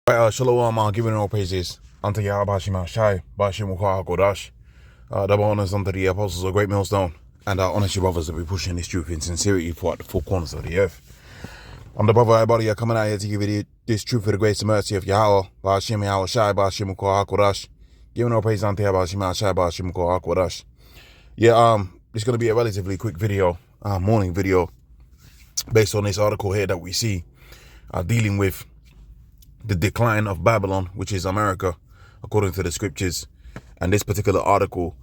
Shalom, giving all praises unto Yahweh Shema Shai, Bashim Ukwa Kodash. Double honors unto the apostles of Great Millstone, and our honest brothers that be pushing this truth in sincerity throughout the four corners of the earth. I'm the brother, everybody, coming out here to give you this truth for the grace and mercy of Yahweh, Bashim Yahweh Shai, Bashim Ukwa Kodash. Giving all praise unto Yahweh Shema Shai, Bashim Ukwa Kodash. It's going to be a relatively quick video, morning video, based on this article here that we see, dealing with the decline of Babylon, which is America, according to the scriptures. And this particular article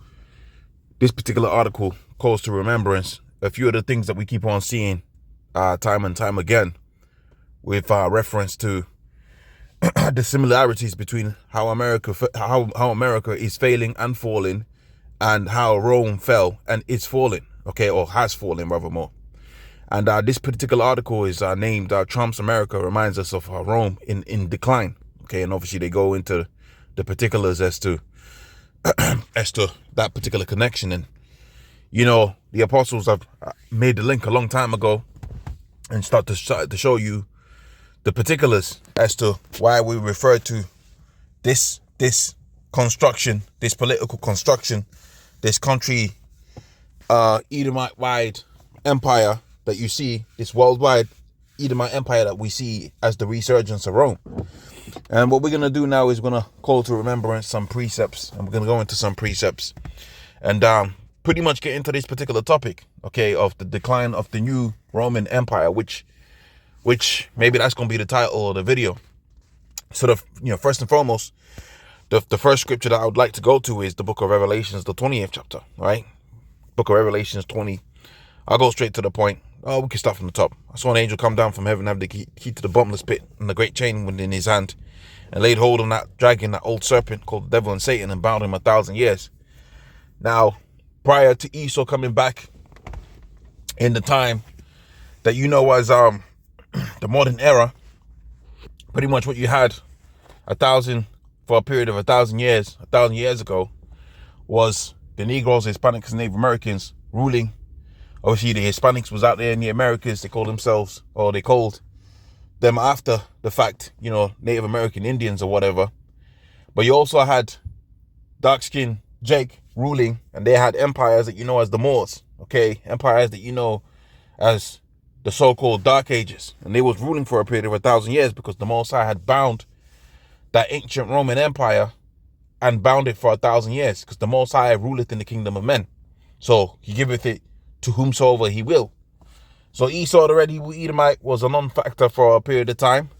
calls to remembrance a few of the things that we keep on seeing time and time again, with reference to the similarities between how America is failing and falling, and how Rome fell and is falling, or has fallen rather more. And this particular article is named Trump's America reminds us of Rome in decline. And obviously they go into the particulars as to that particular connection. And, the apostles have made the link a long time ago and start to show you the particulars as to why we refer to this construction, this political construction, this country, Edomite-wide empire that you see, this worldwide Edomite empire that we see as the resurgence of Rome. And what we're going to do now is we're going to call to remembrance some precepts, and we're going to go into some precepts and pretty much get into this particular topic, of the decline of the new Roman Empire, which maybe that's going to be the title of the video. So first and foremost, the first scripture that I would like to go to is the book of Revelations, the 20th chapter, right? Book of Revelations 20. I'll go straight to the point. We can start from the top. I saw an angel come down from heaven, have the key to the bottomless pit and the great chain within his hand, and laid hold on that dragon, that old serpent called the devil and Satan, and bound him 1,000 years. Now, prior to Esau coming back in the time that as the modern era, pretty much what you had for a period of 1,000 years ago, was the Negroes, Hispanics, and Native Americans ruling. Obviously, the Hispanics was out there in the Americas. They called them after the fact, Native American Indians or whatever. But you also had dark-skinned Jake ruling, and they had empires that as the Moors, empires that as the so-called Dark Ages. And they was ruling for a period of 1,000 years because the Most High had bound that ancient Roman Empire and bound it for 1,000 years, because the Most High ruleth in the kingdom of men. So he giveth it to whomsoever he will. So Esau, the red Hebrew Edomite, was a non-factor for a period of time,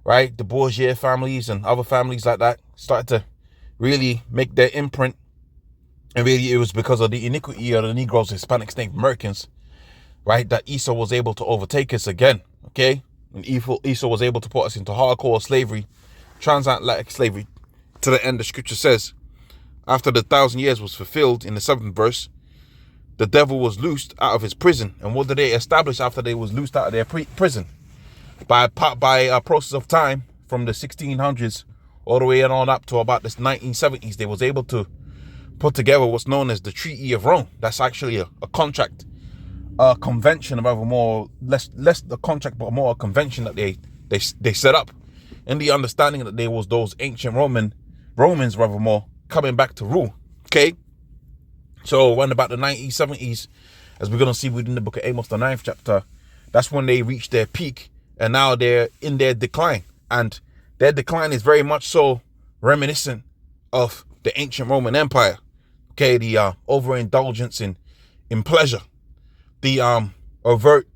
right? The Bourgeois families and other families like that started to really make their imprint, and really it was because of the iniquity of the Negroes, Hispanics, Native Americans, right, that Esau was able to overtake us again, and Esau was able to put us into hardcore slavery, transatlantic slavery, to the end. The scripture says, after the 1,000 years was fulfilled, in the 7th verse, the devil was loosed out of his prison. And what did they establish after they was loosed out of their prison? By a process of time, from the 1600s all the way on up to about the 1970s, they was able to put together what's known as the Treaty of Rome. That's actually a contract, a convention, less the contract, but more a convention that they set up, in the understanding that there was those ancient Romans coming back to rule. So around about the 1970s, as we're going to see within the book of Amos, the 9th chapter, that's when they reached their peak, and now they're in their decline. And their decline is very much so reminiscent of the ancient Roman Empire. The overindulgence in pleasure, the overt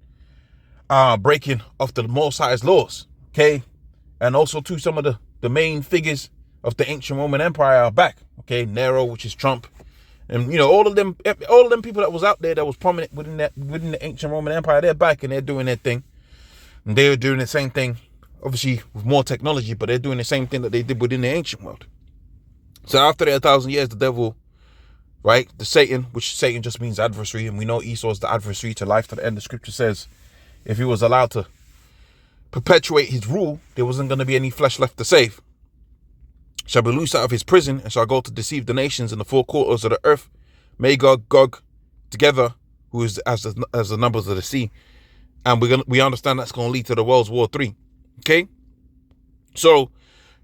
breaking of the Most High's laws. And also too, some of the main figures of the ancient Roman Empire are back. Nero, which is Trump. And all of them people that was out there that was prominent within the ancient Roman Empire, they're back and they're doing their thing. And they're doing the same thing, obviously with more technology, but they're doing the same thing that they did within the ancient world. So after the 1,000 years, the devil, right, the Satan, which Satan just means adversary, and we know Esau is the adversary to life to the end. The scripture says if he was allowed to perpetuate his rule, there wasn't going to be any flesh left to save. Shall be loosed out of his prison, and shall go to deceive the nations in the four quarters of the earth, Magog, Gog, together, who is as the numbers of the sea. And we understand that's going to lead to the World War III. So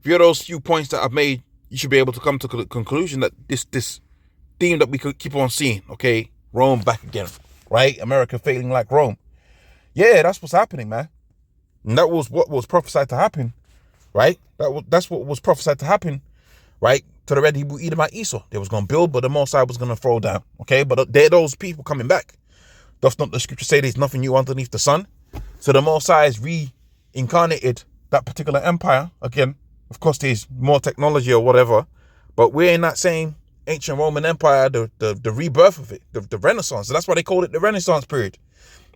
if you're those few points that I've made, you should be able to come to the conclusion that this theme that we could keep on seeing, okay, Rome back again, right? America failing like Rome. Yeah, that's what's happening, man. And that was what was prophesied to happen, right? That's what was prophesied to happen, right? To the red Hebrew Edomite Esau. They was going to build, but the Most High was going to throw down, okay? But they're those people coming back. Does not the scripture say there's nothing new underneath the sun? So the Most High has reincarnated that particular empire. Again, of course, there's more technology or whatever, but we're in that same ancient Roman Empire, the rebirth of it, the Renaissance. So that's why they called it the Renaissance period,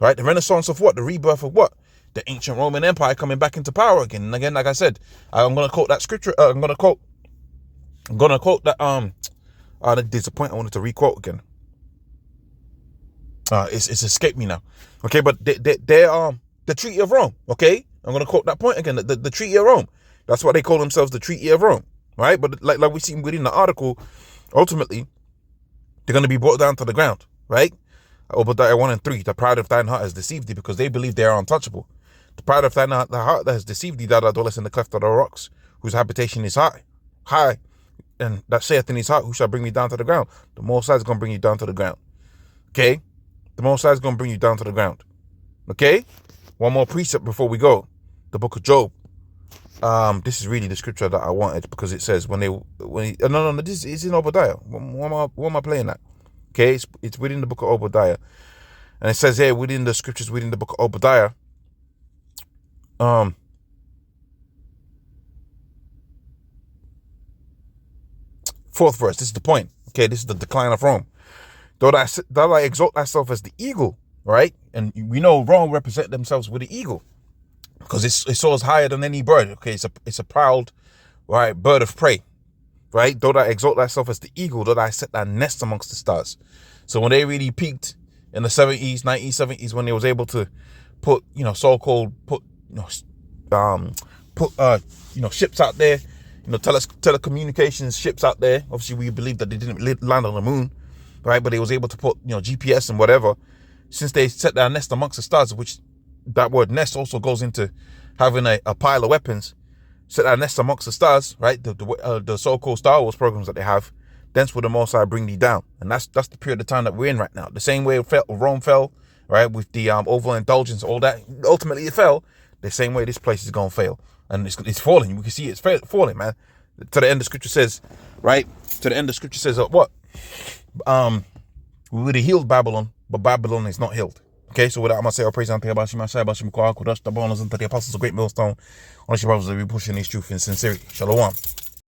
right? The Renaissance of what? The rebirth of what? The ancient Roman Empire coming back into power again. And again, like I said, I'm going to quote that scripture. I'm going to quote that, there's a point I wanted to requote again. It's escaped me now. Okay, but they the Treaty of Rome. Okay, I'm gonna quote that point again. The Treaty of Rome. That's what they call themselves, the Treaty of Rome, right? But like we see within the article, ultimately they're gonna be brought down to the ground, right? Obadiah 1 and 3. The pride of thine heart has deceived thee, because they believe they are untouchable. The pride of thine heart that has deceived thee, that dwellest in the cleft of the rocks, whose habitation is high, and that saith in his heart, who shall bring me down to the ground? The Most High is gonna bring you down to the ground. Okay. The Most High is going to bring you down to the ground. Okay? One more precept before we go. The book of Job. This is really the scripture that I wanted, because it says no, this is in Obadiah. What am I playing at? Okay? It's within the book of Obadiah. And it says here, within the scriptures, within the book of Obadiah, fourth verse. This is the point. Okay? This is the decline of Rome. Though I exalt thyself as the eagle, right? And we know Rome represent themselves with the eagle, because it soars higher than any bird. Okay, it's a proud, right, bird of prey, right? Though thou exalt thyself as the eagle, though thou set thy nest amongst the stars. So when they really peaked in the 70s, 1970s, when they was able to put, ships out there, telecommunications ships out there. Obviously, we believe that they didn't land on the moon, right? But they was able to put, GPS and whatever, since they set their nest amongst the stars, which that word nest also goes into having a pile of weapons, set their nest amongst the stars, right? The so-called Star Wars programs that they have, thence will the Most High bring thee down. And that's the period of time that we're in right now. The same way Rome fell, right? With the overindulgence, all that, ultimately it fell. The same way this place is going to fail. And it's falling. We can see it's falling, man. To the end, the scripture says, right? To the end, the scripture says, what? We would have healed Babylon, but Babylon is not healed. Okay, so with that, I'm going to say, I praise and thank Abashim, Ashai, Bashim, Kwa, Kudash, the bonus, and to the apostles of great millstone. Honestly, brothers, we're pushing this truth in sincerity. Shalom.